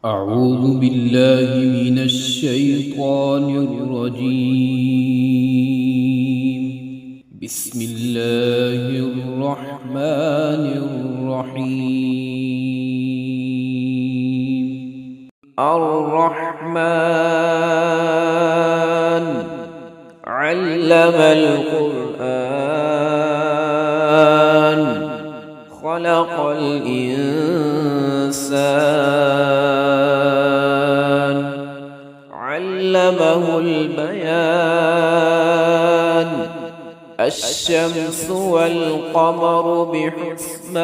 أعوذ بالله من الشيطان الرجيم. بسم الله الرحمن الرحيم. الرحمن علم القرآن خلق الإنسان علمه البيان الشمس والقمر بحسبان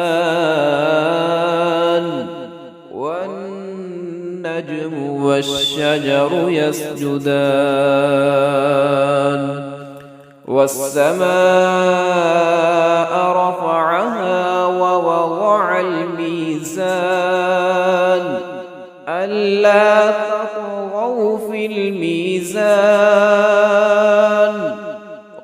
والنجم والشجر يسجدان والسماء رفعها ووضع الميزان ألا تطغوا في الميزان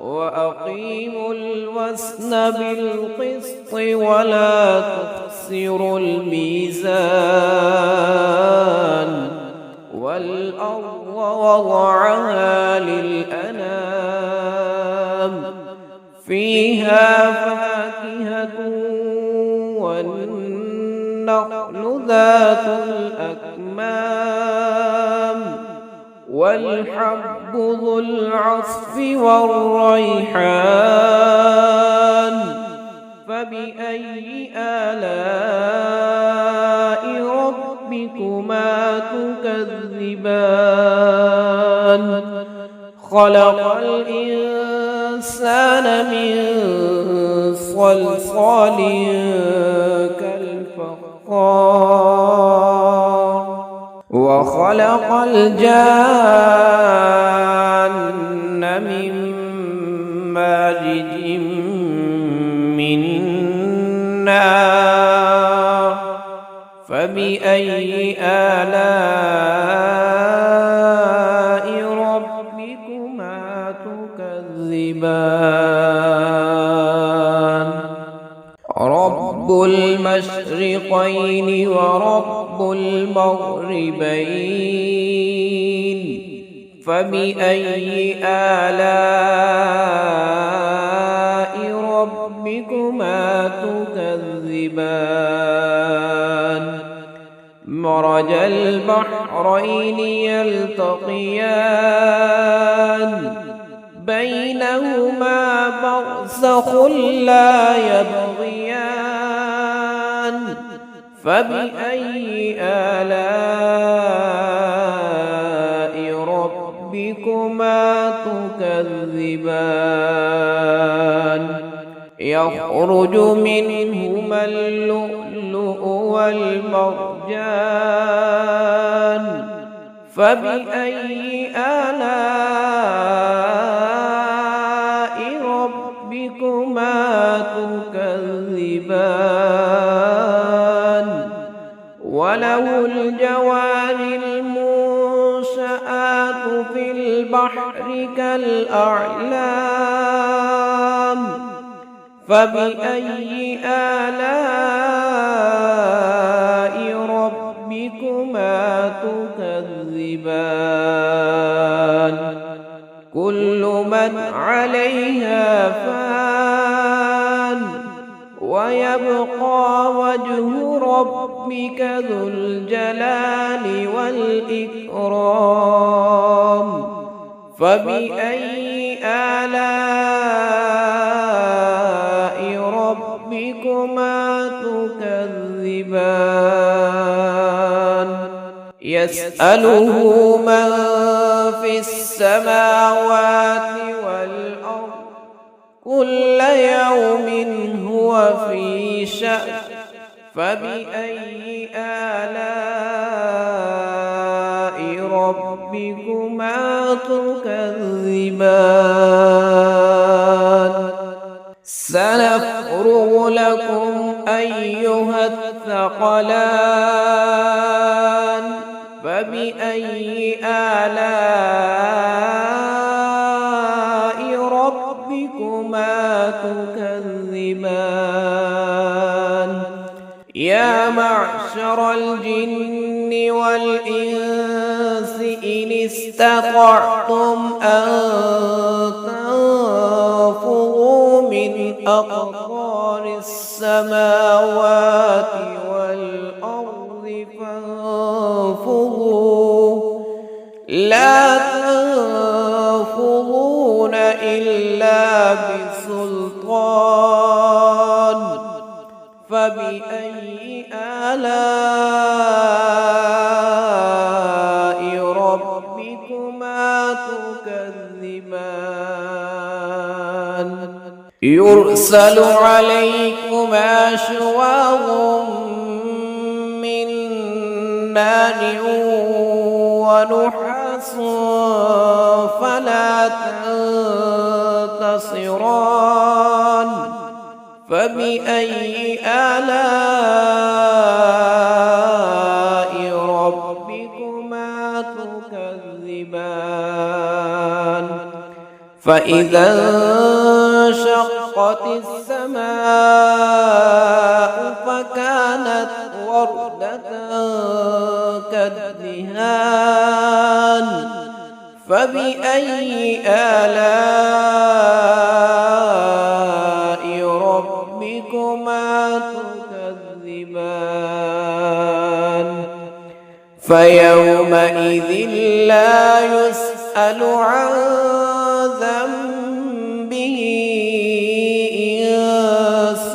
وأقيموا الوزن بالقسط ولا تخسروا الميزان والأرض وضعها للأنام فيها فاكهة والنخل ذات الأكمام والحب ذو العصف والريحان فبأي آلاء ربكما تكذبان خلق الإنسان من صلصال كالفخار وخلق الجان من مارج من نار فبأي آلاء ربكما تكذبان رب المشرقين ورب المغربين فبأي آلاء ربكما تكذبان مرج البحرين يلتقيان بينهما برزخ لا يبغيان فبأي آلاء ربكما تكذبان يخرج منهما اللؤلؤ والمرجان فبأي آلاء ربكما تكذبان وله الجوار المنشآت في البحر كالأعلام فبأي آلاء ربكما تكذبان كل من عليها فان ويبقى وجه ربك ذو الجلال والإكرام فبأي آلاء ربكما تكذبان يسأله من في السماوات والأرض كل يوم هو في شأن فبأي آلاء ربكما تكذبان سنفرغ لكم أيها الثقلان فبأي آلاء ربكما تكذبان يا معشر الجن والإنس إن استطعتم أن تنفذوا من أقطار السماوات والأرض فانفذوا لا تنفذون إلا بسلطان فبأي آلاء ربكما تكذبان يرسل عليكما شواظ من نار ونحاس فلا تنتصران فبأي آلاء ربكما تكذبان فإذا انشقت السماء فكانت وردة كالدهان فبأي آلاء ربكما تكذبان فيومئذ لا يسأل عن ذنبه إنس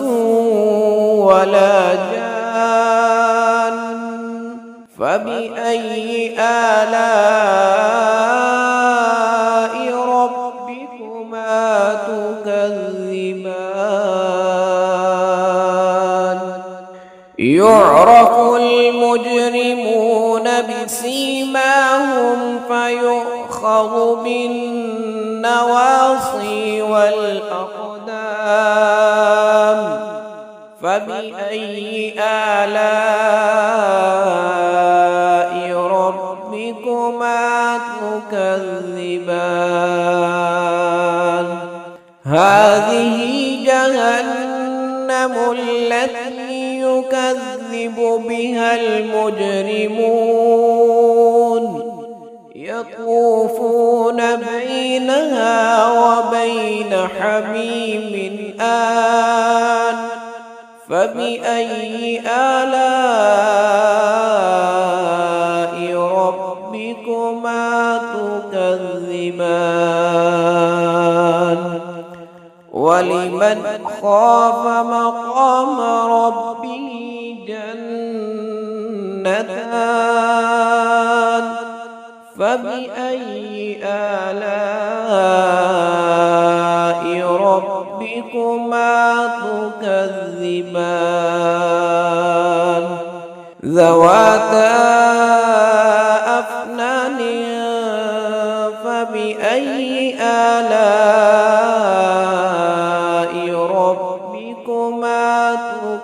ولا جان فبأي آلاء ربكما تكذبان يعرف المجرمون بسيماهم فيؤخذ بالنواصي والأقدام فبأي آلاء ربكما تكذبان هذه جهنم التي يكذب بها المجرمون يطوفون بينها وبين حميم آن فبأي آلاء ربكما تكذبان ولمن خاف مقام ربه جنتان فبأي آلاء ربكما تكذبان ذواتا أفنان فبأي آلاء ربكما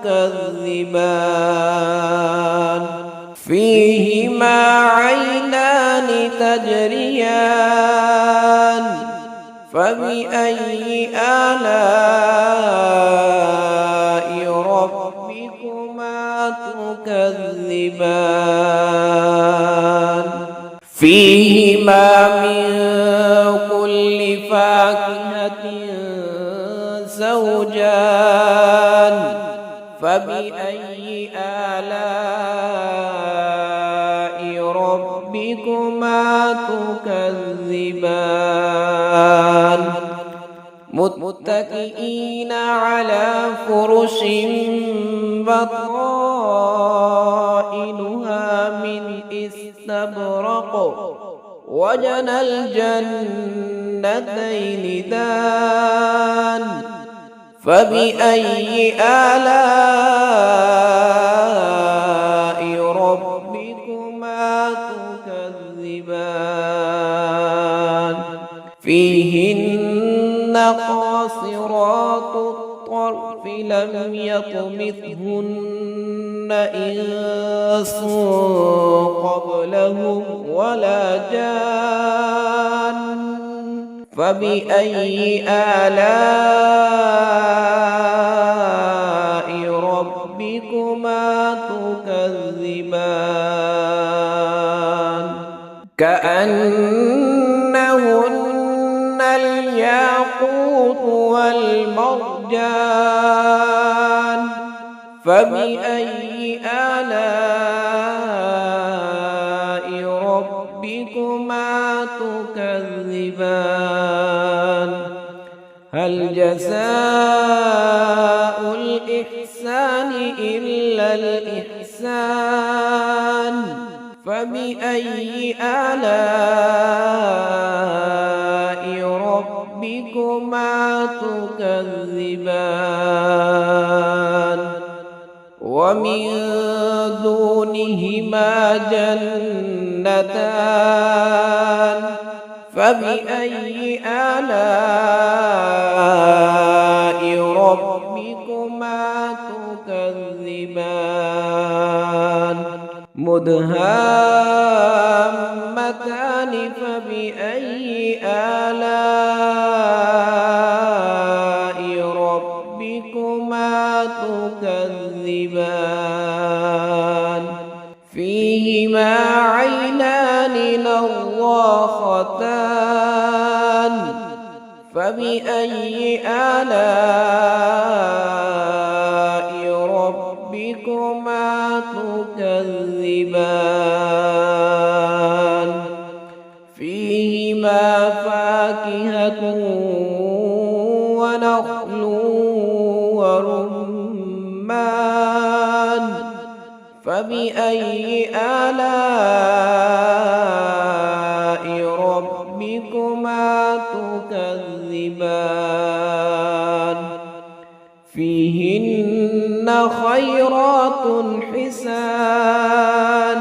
تكذبان فيهما عينان تجريان فبأي آلاء ربكما تكذبان فيهما من كل فاكهة زوجان فبأي آلاء ربكما تكذبان متكئين على فرش بطائنها من استبرق وجنى الجنتين دان فبأي آلاء ربكما تكذبان فيهن قاصرات الطرف لم يطمثهن إنس قبلهم ولا جان فبأي آلاء ربكما تكذبان كأنهن الياقوت والمرجان فبأي آلاء ربكما تكذبان هل جزاء الإحسان إلا الإحسان فبأي آلاء ربكما تكذبان ومن دونهما جنتان فبأي آلاء ربكما تكذبان مدهامتان فبأي آلاء ربكما تكذبان فيهما عينان نضاختان فبأي آلاء ربكما تكذبان فيهما فاكهة ونخل ورمان فبأي آلاء ربكما تكذبان فيهن خيرات حسان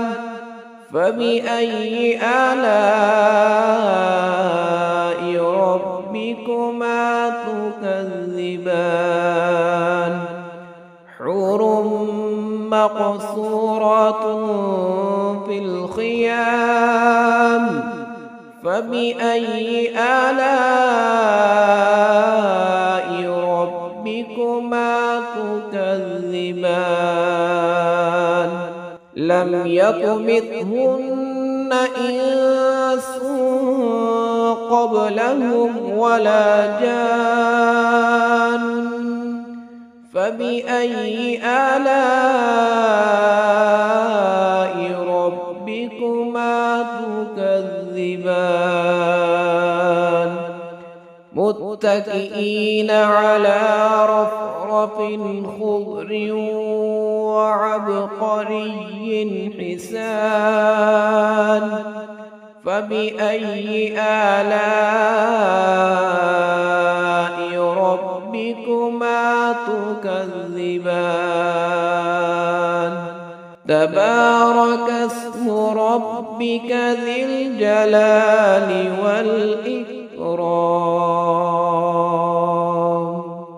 فبأي آلاء ربكما تكذبان حور مقصورات في الخيام فبأي آلاء ربكما تكذبان لم يطمثهن إنس قبلهم ولا جان فبأي آلاء ربكما تكذبان متكئين على رفرف خضر وعبقري حسان فبأي آلاء ربكما تكذبان تبارك اسم ربك ذي الجلال والإكرام